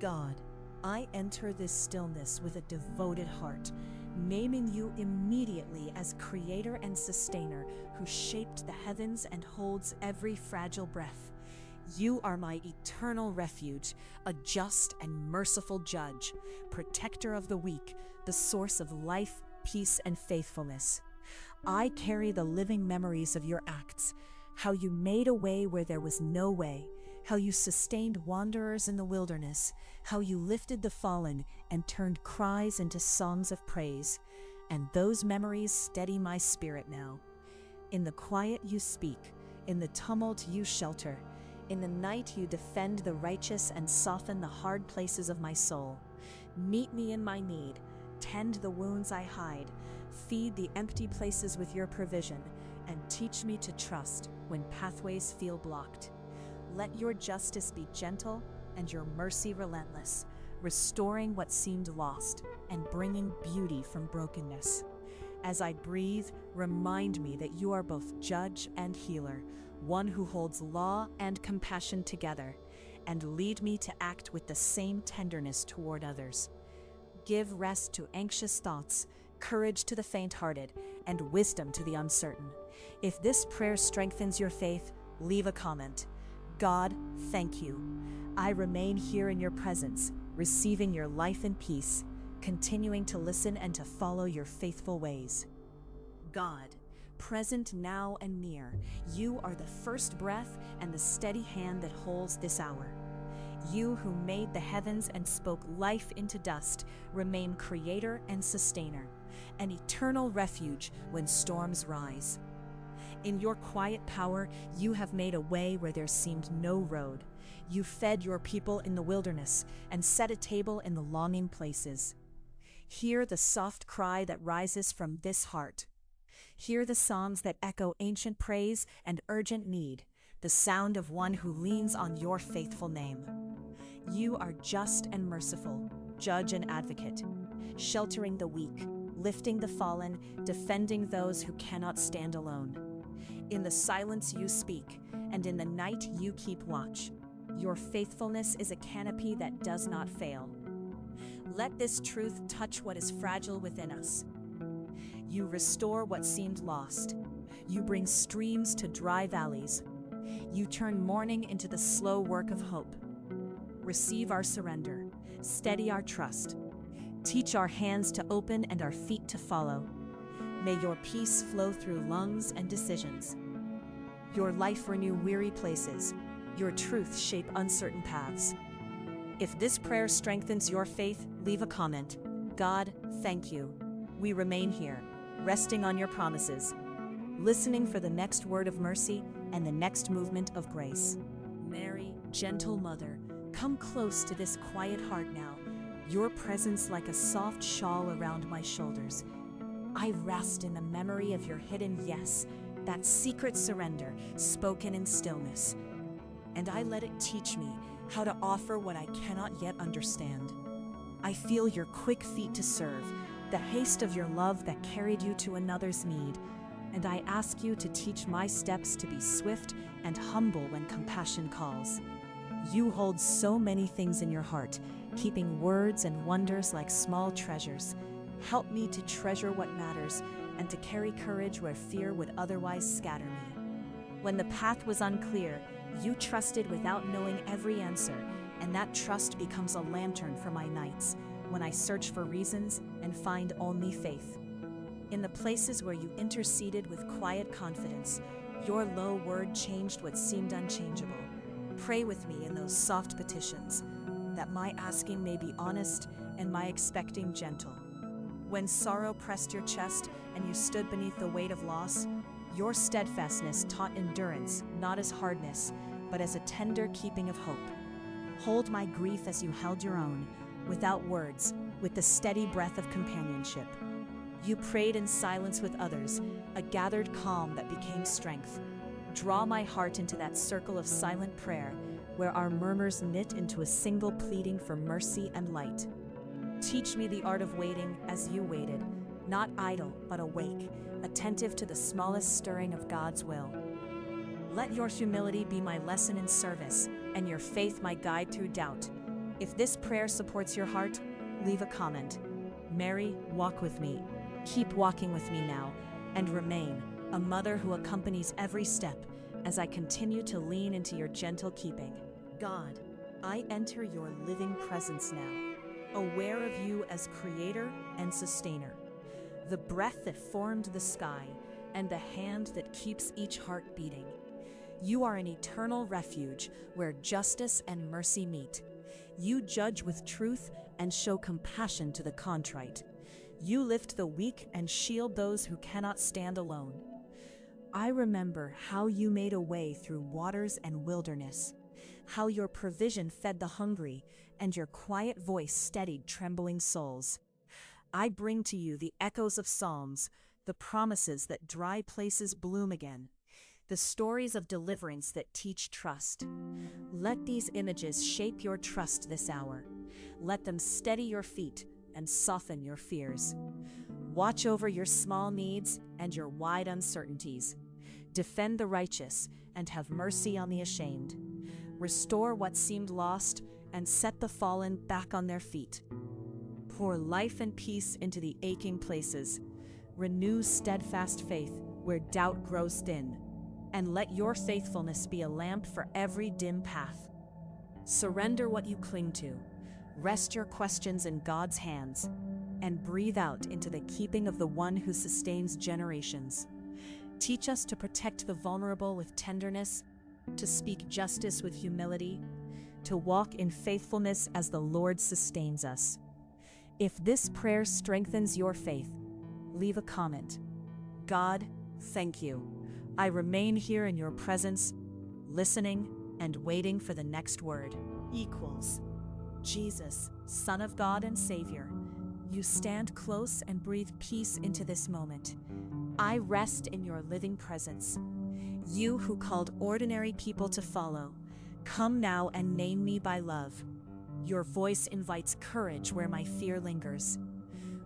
God, I enter this stillness with a devoted heart, naming you immediately as Creator and Sustainer who shaped the heavens and holds every fragile breath. You are my eternal refuge, a just and merciful judge, protector of the weak, the source of life, peace, and faithfulness. I carry the living memories of your acts, how you made a way where there was no way, how you sustained wanderers in the wilderness, how you lifted the fallen and turned cries into songs of praise. And those memories steady my spirit now. In the quiet you speak, in the tumult you shelter, in the night you defend the righteous and soften the hard places of my soul. Meet me in my need, tend the wounds I hide, feed the empty places with your provision, and teach me to trust when pathways feel blocked. Let your justice be gentle and your mercy relentless, restoring what seemed lost and bringing beauty from brokenness. As I breathe, remind me that you are both judge and healer, one who holds law and compassion together, and lead me to act with the same tenderness toward others. Give rest to anxious thoughts, courage to the faint-hearted, and wisdom to the uncertain. If this prayer strengthens your faith, leave a comment. God, thank you. I remain here in your presence, receiving your life and peace, continuing to listen and to follow your faithful ways. God, present now and near, you are the first breath and the steady hand that holds this hour. You who made the heavens and spoke life into dust, remain creator and sustainer, an eternal refuge when storms rise. In your quiet power, you have made a way where there seemed no road. You fed your people in the wilderness and set a table in the longing places. Hear the soft cry that rises from this heart. Hear the psalms that echo ancient praise and urgent need, the sound of one who leans on your faithful name. You are just and merciful, judge and advocate, sheltering the weak, lifting the fallen, defending those who cannot stand alone. In the silence you speak, and in the night you keep watch. Your faithfulness is a canopy that does not fail. Let this truth touch what is fragile within us. You restore what seemed lost. You bring streams to dry valleys. You turn mourning into the slow work of hope. Receive our surrender. Steady our trust. Teach our hands to open and our feet to follow. May your peace flow through lungs and decisions. Your life renew weary places. Your truth shape uncertain paths. If this prayer strengthens your faith, leave a comment. God, thank you. We remain here, resting on your promises, listening for the next word of mercy and the next movement of grace. Mary, gentle mother, come close to this quiet heart now, your presence like a soft shawl around my shoulders. I rest in the memory of your hidden yes, that secret surrender spoken in stillness. And I let it teach me how to offer what I cannot yet understand. I feel your quick feet to serve, the haste of your love that carried you to another's need, and I ask you to teach my steps to be swift and humble when compassion calls. You hold so many things in your heart, keeping words and wonders like small treasures. Help me to treasure what matters and to carry courage where fear would otherwise scatter me. When the path was unclear, you trusted without knowing every answer, and that trust becomes a lantern for my nights when I search for reasons and find only faith. In the places where you interceded with quiet confidence, your low word changed what seemed unchangeable. Pray with me in those soft petitions, that my asking may be honest and my expecting gentle. When sorrow pressed your chest and you stood beneath the weight of loss, your steadfastness taught endurance, not as hardness, but as a tender keeping of hope. Hold my grief as you held your own, without words, with the steady breath of companionship. You prayed in silence with others, a gathered calm that became strength. Draw my heart into that circle of silent prayer, where our murmurs knit into a single pleading for mercy and light. Teach me the art of waiting as you waited, not idle, but awake, attentive to the smallest stirring of God's will. Let your humility be my lesson in service, and your faith my guide through doubt. If this prayer supports your heart, leave a comment. Mary, walk with me. Keep walking with me now, and remain a mother who accompanies every step as I continue to lean into your gentle keeping. God, I enter your living presence now, aware of you as creator and sustainer, the breath that formed the sky and the hand that keeps each heart beating. You are an eternal refuge where justice and mercy meet. You judge with truth and show compassion to the contrite. You lift the weak and shield those who cannot stand alone. I remember how you made a way through waters and wilderness, how your provision fed the hungry and your quiet voice steadied trembling souls. I bring to you the echoes of Psalms, the promises that dry places bloom again, the stories of deliverance that teach trust. Let these images shape your trust this hour. Let them steady your feet and soften your fears. Watch over your small needs and your wide uncertainties. Defend the righteous and have mercy on the ashamed. Restore what seemed lost and set the fallen back on their feet. Pour life and peace into the aching places. Renew steadfast faith where doubt grows thin. And let your faithfulness be a lamp for every dim path. Surrender what you cling to. Rest your questions in God's hands. And breathe out into the keeping of the one who sustains generations. Teach us to protect the vulnerable with tenderness, to speak justice with humility, to walk in faithfulness as the Lord sustains us. If this prayer strengthens your faith, leave a comment. God, thank you. I remain here in your presence, listening and waiting for the next word. Equals. Jesus, Son of God and Savior, you stand close and breathe peace into this moment. I rest in your living presence. You who called ordinary people to follow, come now and name me by love. Your voice invites courage where my fear lingers.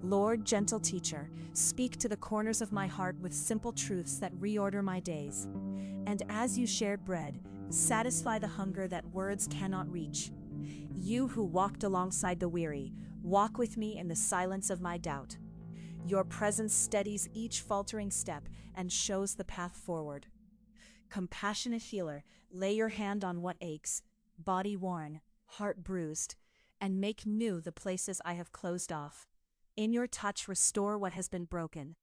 Lord, gentle teacher, speak to the corners of my heart with simple truths that reorder my days. And as you shared bread, satisfy the hunger that words cannot reach. You who walked alongside the weary, walk with me in the silence of my doubt. Your presence steadies each faltering step and shows the path forward. Compassionate healer, lay your hand on what aches, body worn, heart bruised, and make new the places I have closed off. In your touch, restore what has been broken.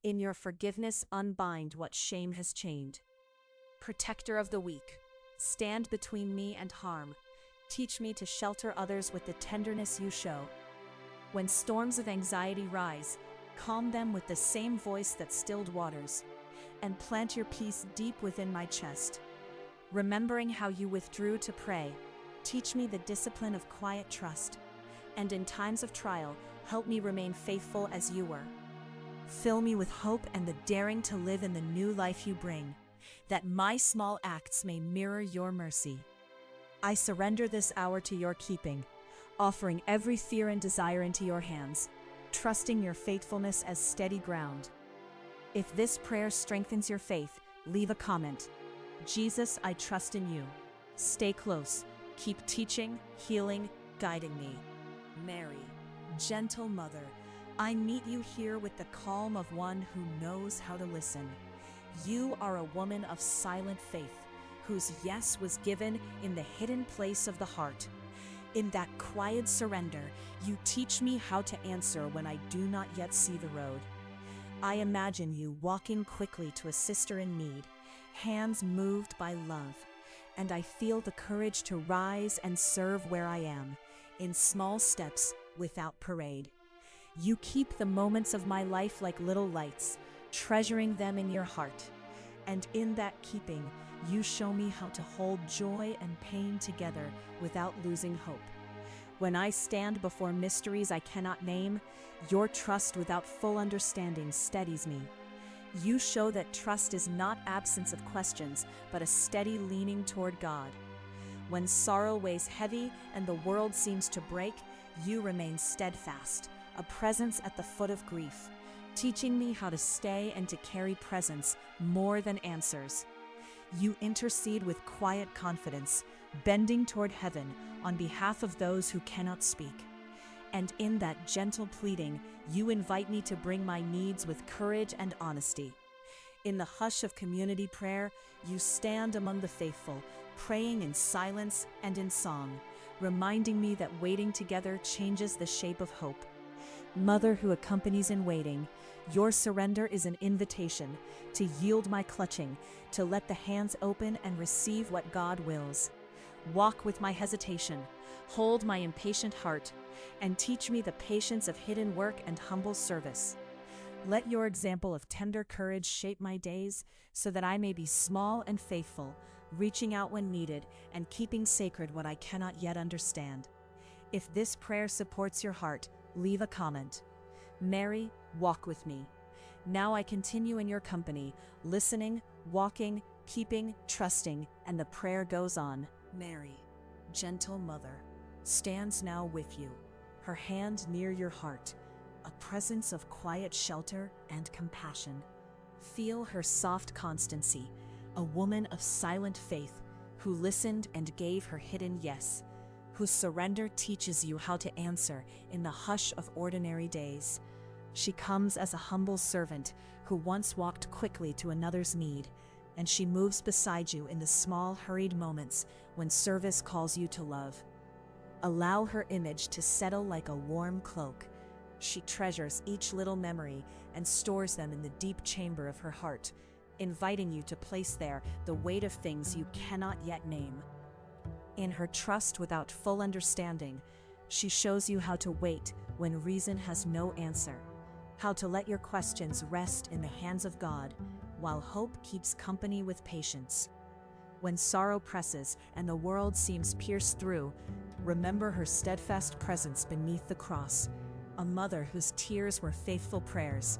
In your forgiveness, unbind what shame has chained. Protector of the weak, stand between me and harm. Teach me to shelter others with the tenderness you show. When storms of anxiety rise, calm them with the same voice that stilled waters, and plant your peace deep within my chest. Remembering how you withdrew to pray, teach me the discipline of quiet trust, and in times of trial, help me remain faithful as you were. Fill me with hope and the daring to live in the new life you bring, that my small acts may mirror your mercy. I surrender this hour to your keeping, offering every fear and desire into your hands, trusting your faithfulness as steady ground. If this prayer strengthens your faith, leave a comment. Jesus, I trust in you. Stay close. Keep teaching, healing, guiding me. Mary, gentle mother, I meet you here with the calm of one who knows how to listen. You are a woman of silent faith, whose yes was given in the hidden place of the heart. In that quiet surrender, you teach me how to answer when I do not yet see the road. I imagine you walking quickly to a sister in need, hands moved by love, and I feel the courage to rise and serve where I am, in small steps without parade. You keep the moments of my life like little lights, treasuring them in your heart, and in that keeping, you show me how to hold joy and pain together without losing hope. When I stand before mysteries I cannot name, your trust without full understanding steadies me. You show that trust is not absence of questions, but a steady leaning toward God. When sorrow weighs heavy and the world seems to break, you remain steadfast, a presence at the foot of grief, teaching me how to stay and to carry presence more than answers. You intercede with quiet confidence, bending toward heaven on behalf of those who cannot speak. And in that gentle pleading, you invite me to bring my needs with courage and honesty. In the hush of community prayer, you stand among the faithful, praying in silence and in song, reminding me that waiting together changes the shape of hope. Mother who accompanies in waiting, your surrender is an invitation to yield my clutching, to let the hands open and receive what God wills. Walk with my hesitation, hold my impatient heart, and teach me the patience of hidden work and humble service. Let your example of tender courage shape my days so that I may be small and faithful, reaching out when needed and keeping sacred what I cannot yet understand. If this prayer supports your heart, leave a comment. Mary, walk with me. Now I continue in your company, listening, walking, keeping, trusting, and the prayer goes on. Mary, gentle mother, stands now with you, her hand near your heart, a presence of quiet shelter and compassion. Feel her soft constancy, a woman of silent faith who listened and gave her hidden yes, whose surrender teaches you how to answer in the hush of ordinary days. She comes as a humble servant who once walked quickly to another's need, and she moves beside you in the small, hurried moments when service calls you to love. Allow her image to settle like a warm cloak. She treasures each little memory and stores them in the deep chamber of her heart, inviting you to place there the weight of things you cannot yet name. In her trust without full understanding, she shows you how to wait when reason has no answer, how to let your questions rest in the hands of God, while hope keeps company with patience. When sorrow presses and the world seems pierced through, remember her steadfast presence beneath the cross, a mother whose tears were faithful prayers,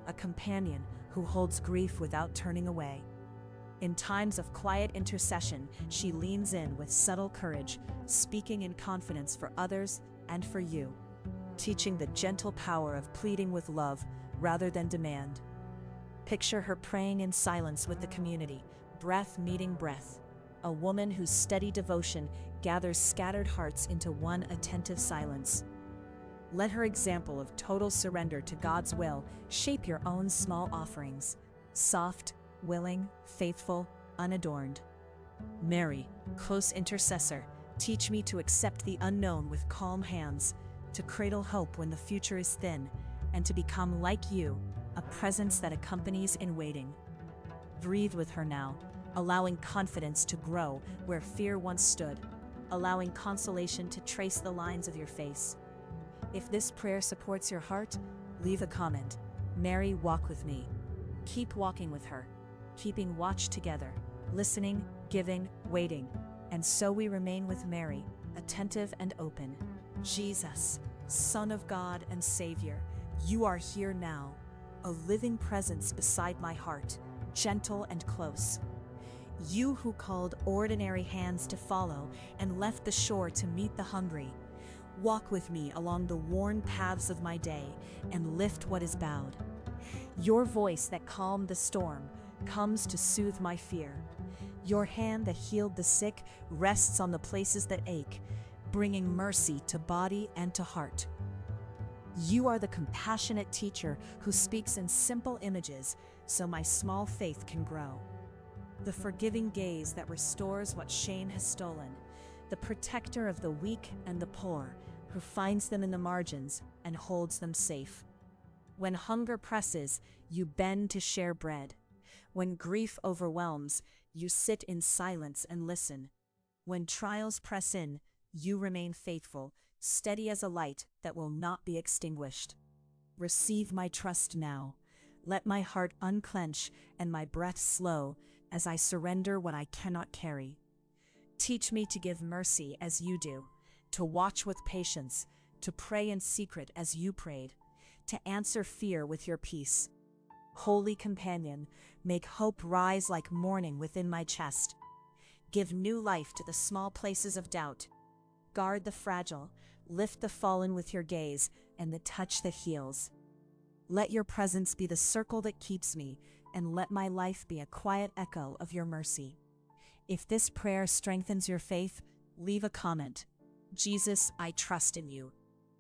a companion who holds grief without turning away. In times of quiet intercession, she leans in with subtle courage, speaking in confidence for others and for you, teaching the gentle power of pleading with love rather than demand. Picture her praying in silence with the community, breath meeting breath, a woman whose steady devotion gathers scattered hearts into one attentive silence. Let her example of total surrender to God's will shape your own small offerings, soft, willing, faithful, unadorned. Mary, close intercessor, teach me to accept the unknown with calm hands, to cradle hope when the future is thin, and to become like you, a presence that accompanies in waiting. Breathe with her now, allowing confidence to grow where fear once stood, allowing consolation to trace the lines of your face. If this prayer supports your heart, leave a comment. Mary, walk with me. Keep walking with her, keeping watch together, listening, giving, waiting. And so we remain with Mary, attentive and open. Jesus, Son of God and Savior, you are here now, a living presence beside my heart, gentle and close. You who called ordinary hands to follow and left the shore to meet the hungry, walk with me along the worn paths of my day and lift what is bowed. Your voice that calmed the storm comes to soothe my fear. Your hand that healed the sick rests on the places that ache, bringing mercy to body and to heart. You are the compassionate teacher who speaks in simple images so my small faith can grow. The forgiving gaze that restores what shame has stolen, the protector of the weak and the poor, who finds them in the margins and holds them safe. When hunger presses, you bend to share bread. When grief overwhelms, you sit in silence and listen. When trials press in, you remain faithful, steady as a light that will not be extinguished. Receive my trust now. Let my heart unclench and my breath slow as I surrender what I cannot carry. Teach me to give mercy as you do, to watch with patience, to pray in secret as you prayed, to answer fear with your peace. Holy companion, make hope rise like morning within my chest. Give new life to the small places of doubt. Guard the fragile, lift the fallen with your gaze and the touch that heals. Let your presence be the circle that keeps me, and let my life be a quiet echo of your mercy. If this prayer strengthens your faith, leave a comment. Jesus, I trust in you.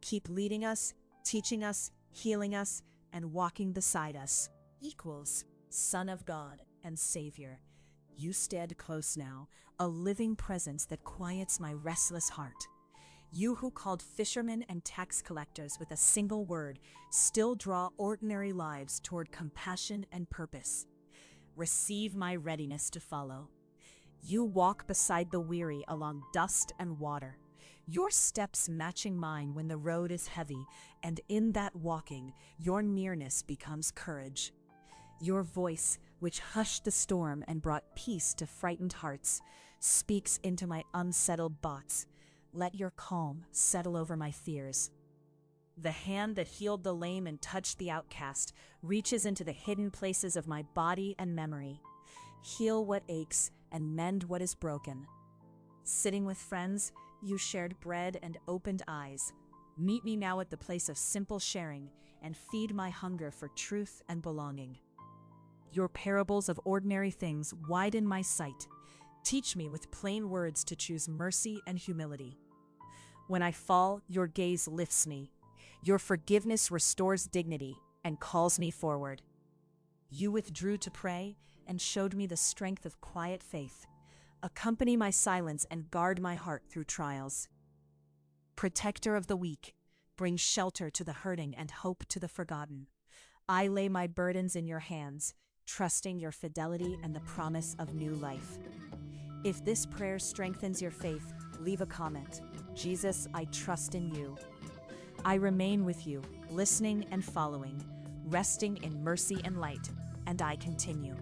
Keep leading us, teaching us, healing us, and walking beside us. Equals Son of God and Savior. You stand close now, a living presence that quiets my restless heart. You who called fishermen and tax collectors with a single word still draw ordinary lives toward compassion and purpose. Receive my readiness to follow. You walk beside the weary along dust and water, your steps matching mine when the road is heavy, and in that walking, your nearness becomes courage. Your voice, which hushed the storm and brought peace to frightened hearts, speaks into my unsettled thoughts. Let your calm settle over my fears. The hand that healed the lame and touched the outcast reaches into the hidden places of my body and memory. Heal what aches and mend what is broken. Sitting with friends, you shared bread and opened eyes. Meet me now at the place of simple sharing and feed my hunger for truth and belonging. Your parables of ordinary things widen my sight. Teach me with plain words to choose mercy and humility. When I fall, your gaze lifts me. Your forgiveness restores dignity and calls me forward. You withdrew to pray and showed me the strength of quiet faith. Accompany my silence and guard my heart through trials. Protector of the weak, bring shelter to the hurting and hope to the forgotten. I lay my burdens in your hands, trusting your fidelity and the promise of new life. If this prayer strengthens your faith, leave a comment. Jesus, I trust in you. I remain with you, listening and following, resting in mercy and light, and I continue.